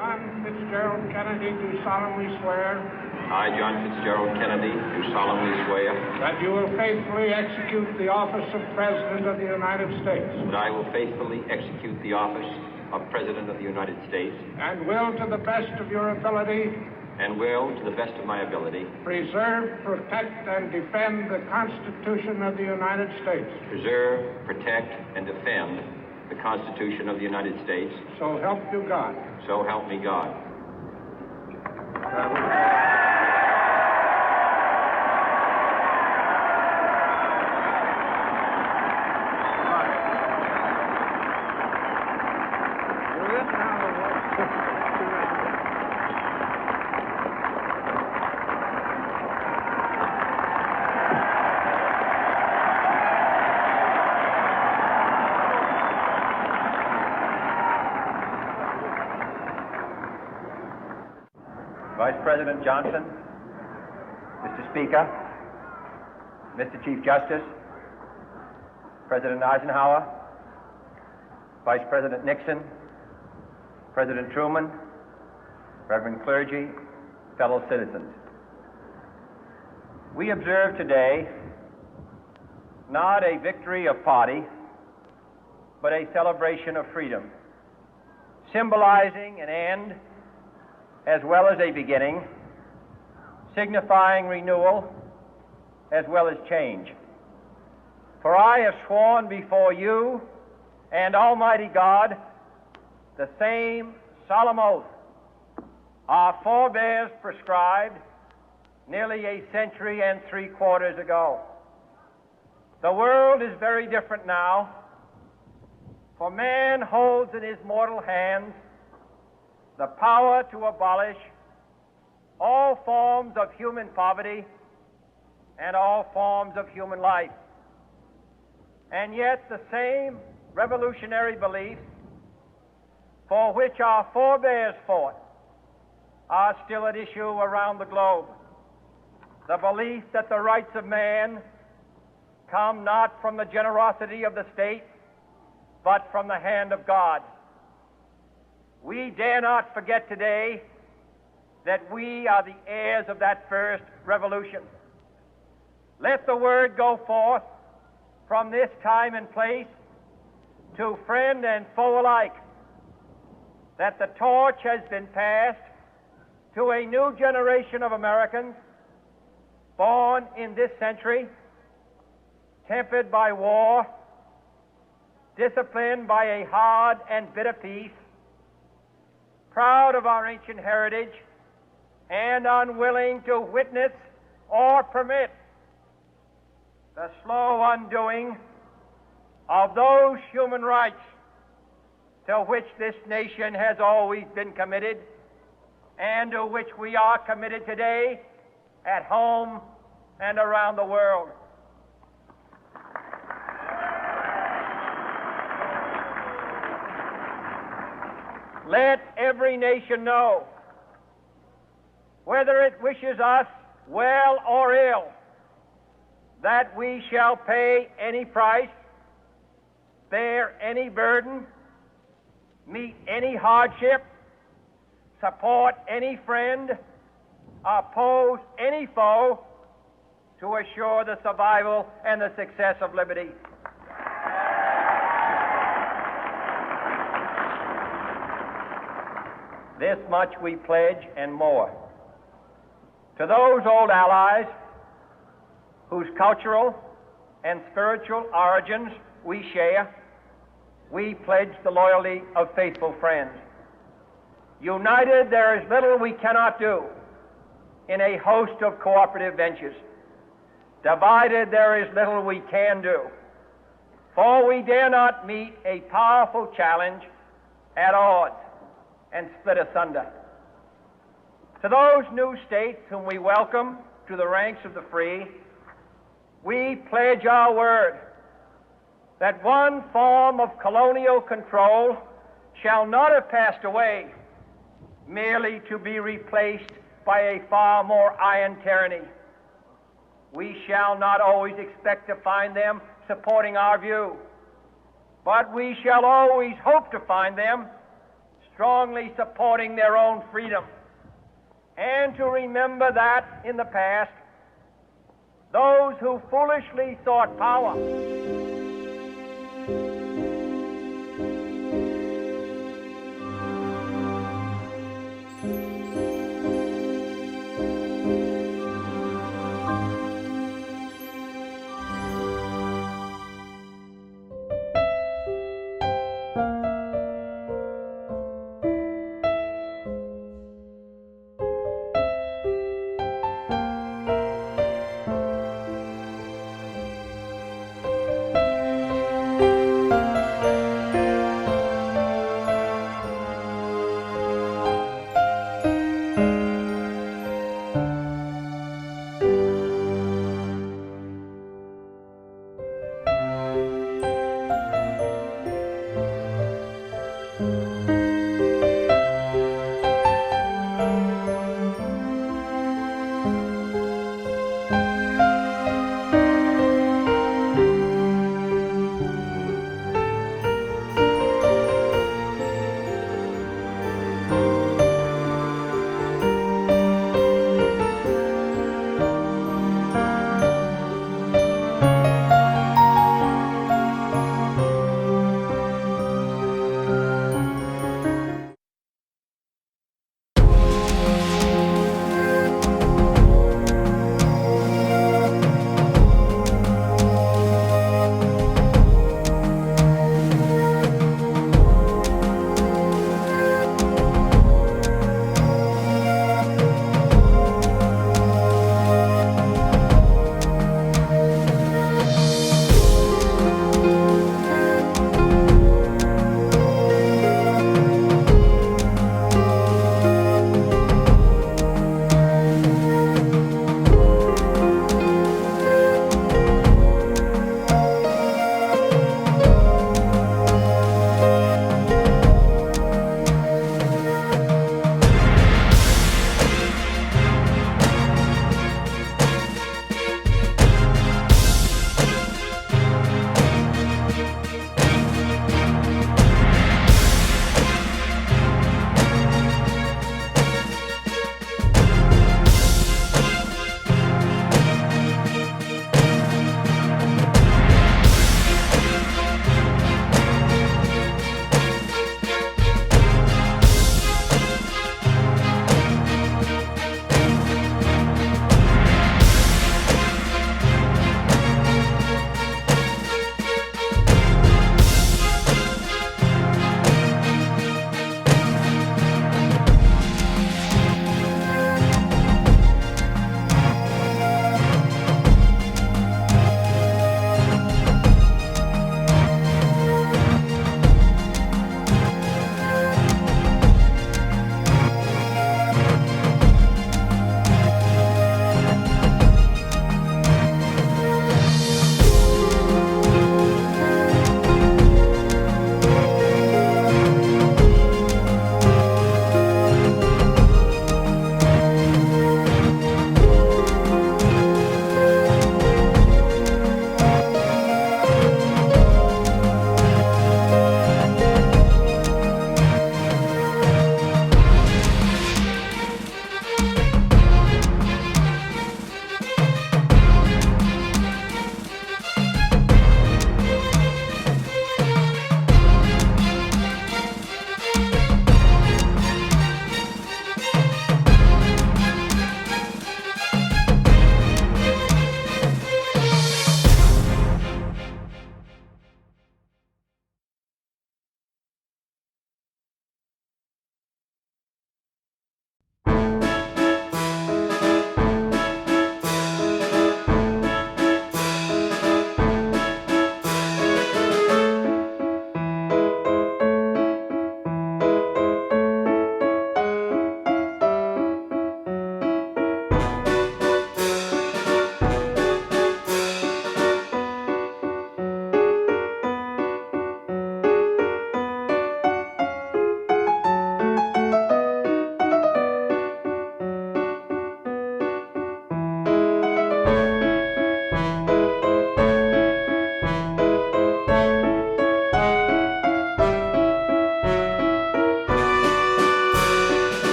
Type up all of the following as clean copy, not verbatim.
John Fitzgerald Kennedy, do solemnly swear I, John Fitzgerald Kennedy, do solemnly swear that you will faithfully execute the office of President of the United States that I will faithfully execute the office of President of the United States and will, to the best of your ability, and will, to the best of my ability, preserve, protect, and defend the Constitution of the United States. preserve, protect, and defend the Constitution of the United States. So help you God. So help me God. Vice President Johnson, Mr. Speaker, Mr. Chief Justice, President Eisenhower, Vice President Nixon, President Truman, Reverend clergy, fellow citizens. We observe today not a victory of party, but a celebration of freedom, symbolizing an end as well as a beginning, signifying renewal as well as change. For I have sworn before you and Almighty God the same solemn oath our forebears prescribed nearly a century and 3/4 ago. The world is very different now, for man holds in his mortal hands the power to abolish all forms of human poverty and all forms of human life. And yet the same revolutionary beliefs for which our forebears fought are still at issue around the globe. The belief that the rights of man come not from the generosity of the state, but from the hand of God. We dare not forget today that we are the heirs of that first revolution. Let the word go forth from this time and place to friend and foe alike that the torch has been passed to a new generation of Americans born in this century, tempered by war, disciplined by a hard and bitter peace, proud of our ancient heritage, and unwilling to witness or permit the slow undoing of those human rights to which this nation has always been committed and to which we are committed today at home and around the world. Let every nation know, whether it wishes us well or ill, that we shall pay any price, bear any burden, meet any hardship, support any friend, oppose any foe to assure the survival and the success of liberty. This much we pledge and more. To those old allies whose cultural and spiritual origins we share, we pledge the loyalty of faithful friends. United, there is little we cannot do in a host of cooperative ventures. Divided, there is little we can do, for we dare not meet a powerful challenge at odds and split asunder. To those new states whom we welcome to the ranks of the free, we pledge our word that one form of colonial control shall not have passed away, merely to be replaced by a far more iron tyranny. We shall not always expect to find them supporting our view, but we shall always hope to find them strongly supporting their own freedom, and to remember that in the past, those who foolishly sought power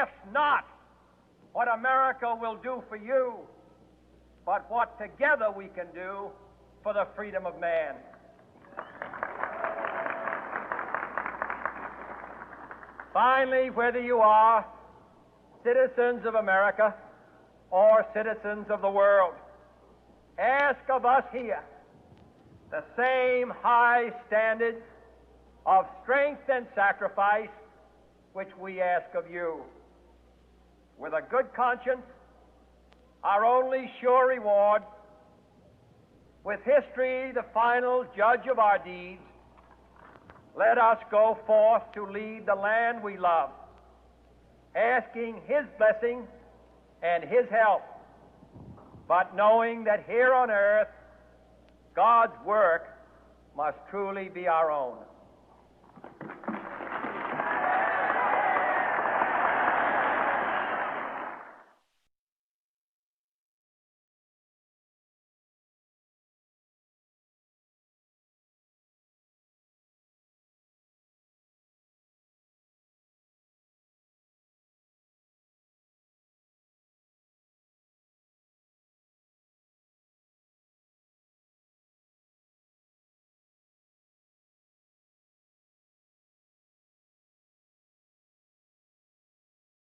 ask not what America will do for you, but what together we can do for the freedom of man. Finally, whether you are citizens of America or citizens of the world, ask of us here the same high standards of strength and sacrifice which we ask of you. With a good conscience, our only sure reward, with history the final judge of our deeds, let us go forth to lead the land we love, asking His blessing and His help, but knowing that here on earth God's work must truly be our own.